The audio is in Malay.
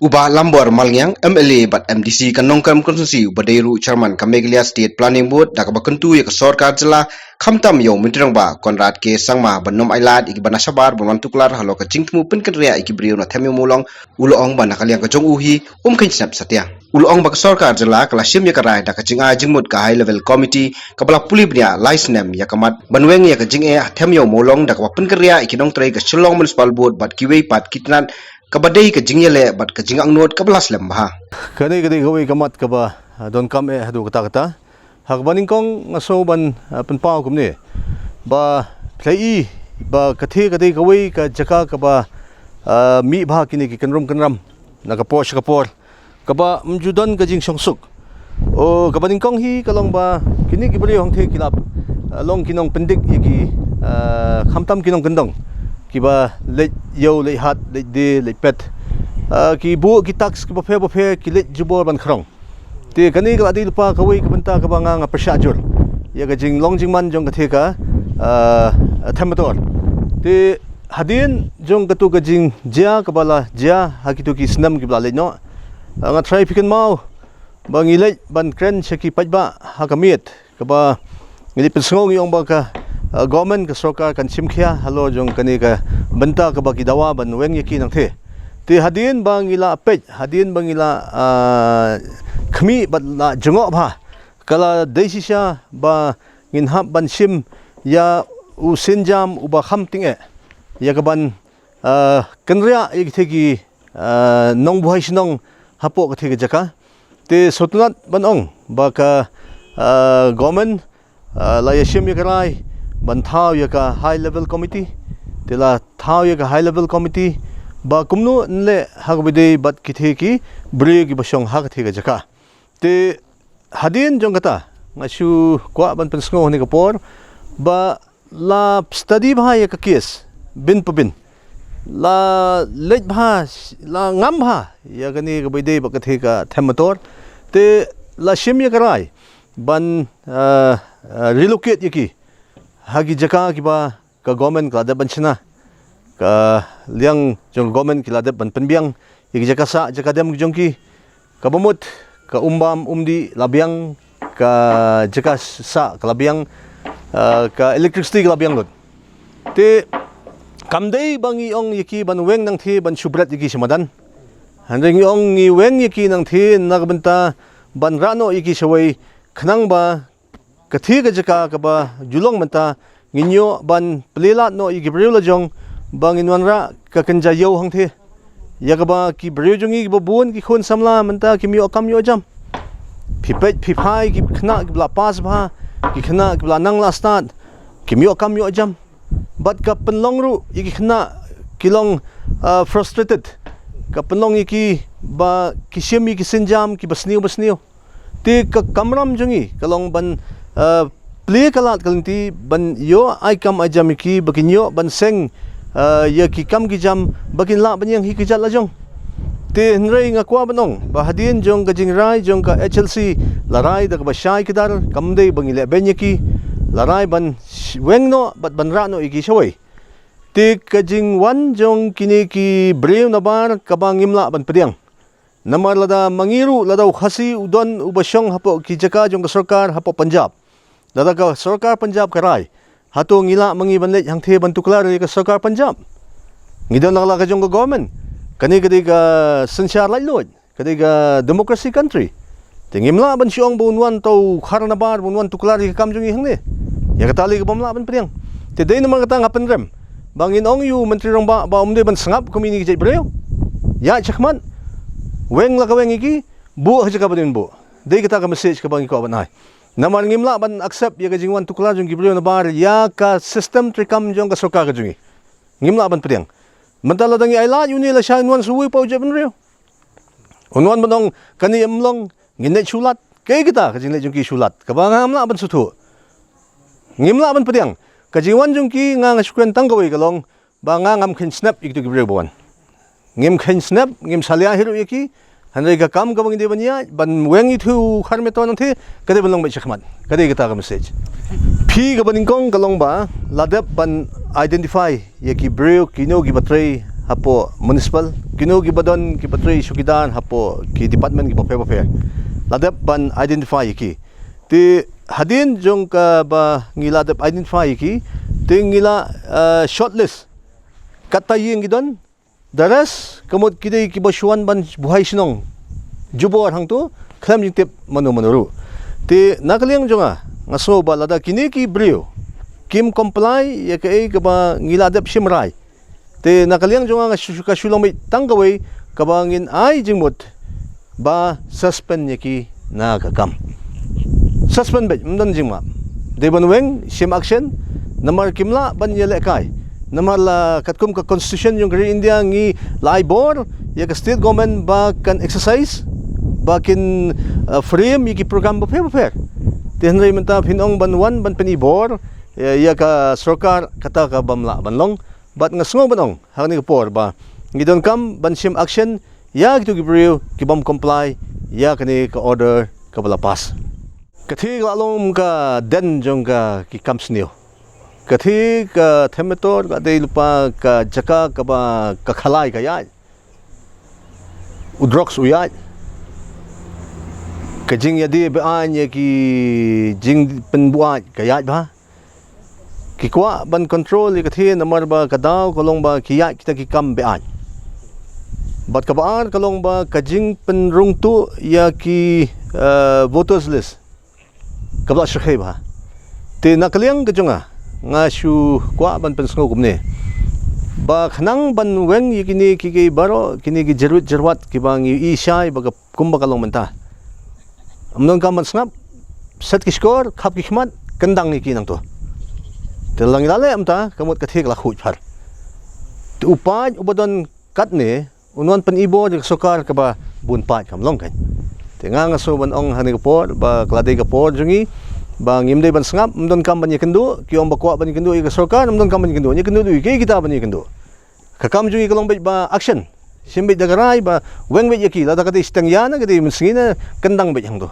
Ubah Lambor Malngyang MLA bat MDC kanongkam konstitusi Badairu Chairman Kamegalia State Planning Board dak bakentu ya kesorkar jela khamtam yo mintrang ba Konrad ke sangma banom ailad iki banasabar bonwantuklar halo ka jingtmu penkenria iki brio na themyo mulong ulong ba nakaliang ka jong uhi kain snap satya ulong ba kesorkar jela klasim ya karai dak jinga jingmut ka high level committee kabala pulibnya licenem ya kamat banweng ya ka jinge themyo mulong dak penkenria iki nong trai ka Shillong Municipal Board bat kiwei pat kitnan kabadai ka jingyele bat ka jingang not kabelas lembah. Kadai gawi kamat kaba don kam hadu kata hakbaning kong ngaso ban penpau kumni ba plai ba kadai gawi ka jaka kaba mi bha kini ki kanram nakapor kaba mjudan ka jing songsuk o kabaning kong hi kalong ba kini ki bari hong the kilap long kinong pendik yaki khamtam kinong kendong kiba le yo le hat le de le pet ki bu ki tax ki bophe ki le jubor ban khrong te kani ka adi lupa kawai ka banta ka banga nga prashajur ya ga jing long jing man jong ka the ka thamator te hadin jong ka tu ka jing jia ka bala jia hakitu ki snam ki bala le no nga try pikan mau bang ile ban kren cheki pajba ha kamiet ka ba ngili pensong yong ba ka government ka sarkar kan simkhia halo jong kani ka banta ka baki dawa ban weng yaki nang the ti hadin bangila pej hadin bangila khmi bat la jongo bha kala deisisha ba ngin hap ban sim ya u sinjam u ba kham tinge ya ka ban kanria ik thegi nong bhai sinong hapo ka thegi jaka te sotunat ban ong ba ka government la yashim yakarai ban thau ya ka high level committee tela thau ya ka high level committee ba kumnu le hagbide bat kithe ki bri ki basong hak the ga jaka te hadin jong kata ngasu kwa ban pensngo ni ka por ba la study bha ya ka case bin pabin la lej bha la ngam bha ya gani ka bide ba ka the ka themator te la shim ya karai ban relocate yaki hagi jaka ki ba ka government ka da banchina ka liang jong government ki la da ban penbiang yaki jaka sa jaka dem jong ki ka bamut ka umbam umdi labiang ka jaka sa ka labiang ka electricity ka labiang lot te kamdei bangi ong yaki ban weng nang the ban subrat yaki samadan handeng ong ni weng yaki nang the nagbanta ban rano yaki sawai khnang ba kathi ka jaka ka ba julong manta nginyo ban plela no igi breu la jong bang inwanra ka kanja yo hang the ya ka ba ki breu jongi ba bun ki khon samla manta ki myo kam yo jam phipet phiphai ki khna ki bla pas bha ki khna ki bla nang la start ki myo kam yo jam bat ka penlong ru igi khna kilong frustrated ka penlong iki ba ki shemi ki sinjam ki basniu ti ka kamram jongi kalong ban play kalat kalinti ban yo ai kam ajamiki bakin yo ban seng ya ki kam ki jam bakin la ban yang hi ki jat la jong te nrei nga kwa banong ba hadin jong ka jing rai jong ka HLC larai da ba shai ki dar kam dei bangile ben yaki larai ban weng no bat ban ra no igi shawai te ka jing wan jong kini ki breu na bar ka bangim la ban pediang namar lada mangiru lada khasi udon ubashong hapo ki jaka jong ka sarkar hapo Punjab lada ka sarkar Punjab karai hato ngila mangi banlet hang the bantuklar ka sarkar Punjab ngidon la ka jong ka government kani ka sanshar lai lod kani ka democracy country tingimla ban siong bunwan to kharna bar bunwan tuklar ka kam jong hang ne ya ka tali ka bamla ban priang te dei namar ka ngapen rem bangin ong yu menteri rong ba umde ban sangap komini ki jai breu ya chakman weng la ka weng iki bu ha jaka badin bu dei kita ka message ka bangi ko banai namar ngimla ban accept ya ka jingwan tukla jong gibreu na bar ya ka system trikam jong ka sarkar ka jongi ngimla ban priang mentala dangi aila yuni la shan wan suwi pau jaban reu unwan banong kani amlong nginne chulat ke kita ka jingle jong ki chulat ka banga amla ban suthu ngimla ban priang ka jingwan jong ki nga ngashkren tanggawi kalong banga ngam khin snap iktu gibreu bawan ngim khin snap ngim salia hiru yaki handai ka kam ka bangde bania ban wengi thu kharme to nang the kade balong bai chakman kade ka ta ka message phi ka baning kong kalong ba ladap ban identify yaki breu kino gi batrai hapo municipal kinu gibadon kibatri sukidan hapo ki department ki pape ladap ban identify ki ti hadin jong ka ba ngiladap identify ki ti ngila shortlist kataying gidon daras kamot kidai kibasuan ban buhay sinong jubor hang tu klam jing tip manuru ti nakaliang jonga ngaso ba lada kini ki brio kim comply ya ka ba ngiladap simrai te nakaliang jonga nga sulong may tanggaway kabangin ay jingmut ba suspend yaki na kakam suspend ba mdan jingma de banweng sim action namar kimla ban yele kai namar la katkum ka constitution yung Great India ngi laibor ya ka state government ba kan exercise ba kin frame yaki program ba fair te hanray menta pinong banwan ban penibor ya ka sarkar kata ka bamla banlong but nga sungo banong hang ni por ba ngidon kam bansim action ya gitu gibriu kibam comply ya kani ka order ka balapas kathi lalom ka den jong ka ki kamsnio kathi ka themator ka dei lupa ka jaka ka ba ka khalai ka ya udrox uya ka jing ya di ba anya ki jing penbuat ka ya ba kikwa ban control ikathi namar ba kadaw kolong ba kiya kita kikam bean bat kabaan kolong ba kajing penrung tu ya ki voters list kabla shakhay ba te nakaliang kajonga nga shu kwa ban pensngo kumne ba khanang ban weng yikini kiki baro kini ki jerwat kibang ishai ba kumba kalong menta amnon kam snap set ki score khap ki khmat kandang ni kinang to telang ilale amta kamot kathik la khuj phar tu upan ubadon katne unon pan ibo de sokar ka ba bunpat kam long kan tenga nga so ban ong hani kapor ba klade kapor jungi ba ngimde ban sngap mdon kam ban yekendu kiom ba kwa ban yekendu i sokar mdon kam ban yekendu ke kita ban yekendu kakam jungi kalong ba action simbe dagarai ba weng be yeki la da kati stang yana kati msingina kandang be hang do